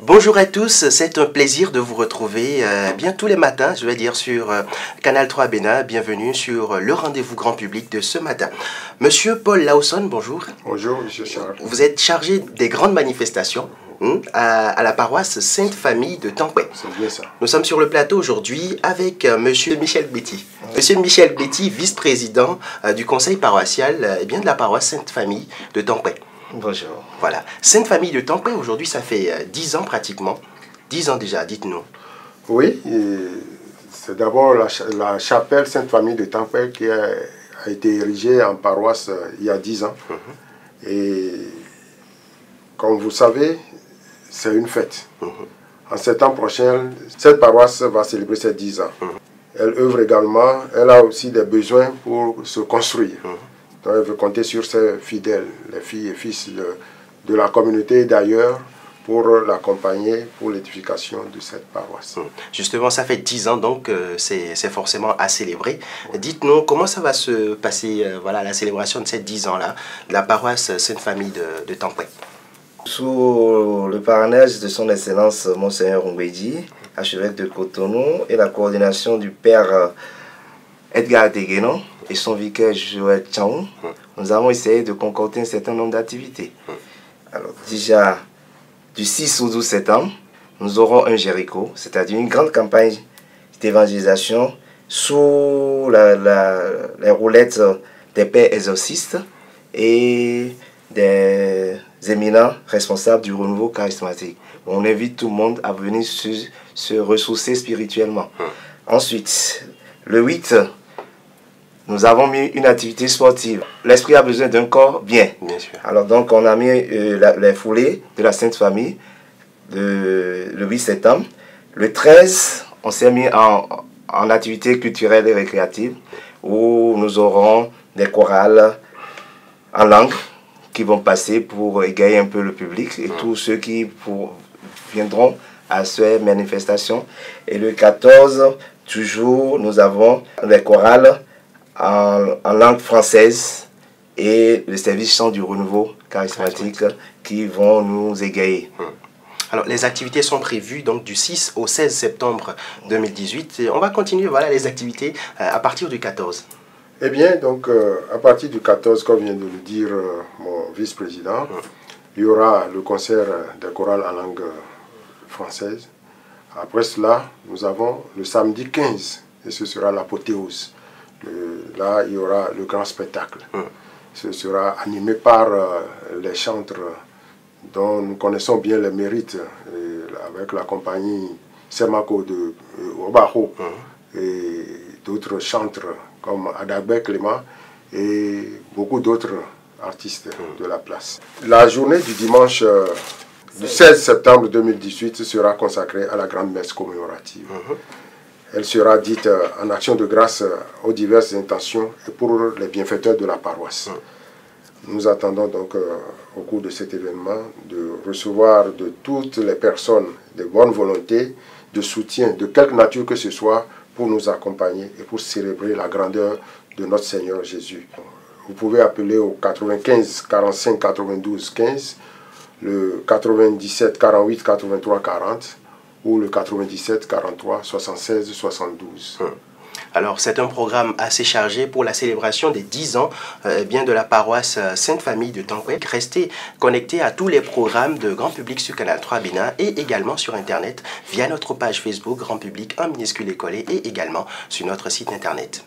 Bonjour à tous, c'est un plaisir de vous retrouver bien tous les matins, je vais dire sur Canal 3 Bénin. Bienvenue sur le rendez-vous grand public de ce matin. Monsieur Paul Lawson, bonjour. Bonjour, monsieur Charles. Vous êtes chargé des grandes manifestations à la paroisse Sainte-Famille de Tankway. C'est bien ça. Nous sommes sur le plateau aujourd'hui avec monsieur Michel Betty. Monsieur Michel Betty, vice-président du conseil paroissial de la paroisse Sainte-Famille de Tankway. Bonjour. Voilà. Sainte-Famille de Tankway, aujourd'hui, ça fait 10 ans pratiquement. 10 ans déjà, dites-nous. Oui, c'est d'abord la chapelle Sainte-Famille de Tankway qui a été érigée en paroisse il y a 10 ans. Et comme vous savez, c'est une fête. En septembre prochain, cette paroisse va célébrer ses 10 ans. Elle œuvre également, elle a aussi des besoins pour se construire. Donc elle veut compter sur ses fidèles, les filles et fils de la communauté d'ailleurs, pour l'accompagner pour l'édification de cette paroisse. Justement, ça fait 10 ans, donc c'est forcément à célébrer. Dites-nous, comment ça va se passer, voilà, la célébration de ces 10 ans-là, de la paroisse Sainte-Famille de Tankway? Sous le parrainage de son Excellence Monseigneur Ngwedi, archevêque de Cotonou, et la coordination du Père Edgar Deguenon et son vicaire Joël Tchaou, nous avons essayé de concocter un certain nombre d'activités. Alors déjà, du 6 au 12 septembre, nous aurons un Jéricho, c'est-à-dire une grande campagne d'évangélisation sous les roulettes des pères exorcistes et des éminents responsables du renouveau charismatique. On invite tout le monde à venir se ressourcer spirituellement. Ensuite, le 8, nous avons mis une activité sportive. L'esprit a besoin d'un corps bien. Bien sûr. Alors donc on a mis les foulées de la Sainte Famille le 8 septembre. Le 13, on s'est mis en activité culturelle et récréative où nous aurons des chorales en langue qui vont passer pour égayer un peu le public et tous ceux qui viendront à ces manifestations. Et le 14, toujours, nous avons les chorales en langue française et le service chant du renouveau charismatique qui vont nous égayer. Alors, les activités sont prévues donc du 6 au 16 septembre 2018. Et on va continuer voilà, les activités à partir du 14. Eh bien, donc, à partir du 14, comme vient de le dire mon vice-président, il y aura le concert des chorales en langue française. Après cela, nous avons le samedi 15, et ce sera l'apothéose. Là, il y aura le grand spectacle. Ce sera animé par les chantres dont nous connaissons bien les mérites, avec la compagnie Semako de Obaho et d'autres chantres comme Adabé Clément et beaucoup d'autres artistes de la place. La journée du dimanche du 16 septembre 2018 sera consacrée à la grande messe commémorative. Elle sera dite en action de grâce aux diverses intentions et pour les bienfaiteurs de la paroisse. Nous attendons donc au cours de cet événement de recevoir de toutes les personnes de bonne volonté, de soutien, de quelque nature que ce soit, pour nous accompagner et pour célébrer la grandeur de notre Seigneur Jésus. Vous pouvez appeler au 95 45 92 15, le 97 48 83 40, ou le 97 43 76 72. Alors, c'est un programme assez chargé pour la célébration des 10 ans de la paroisse Sainte-Famille de Tankway. Restez connectés à tous les programmes de Grand Public sur Canal 3 Bénin et également sur Internet via notre page Facebook Grand Public en minuscule écollé et également sur notre site Internet.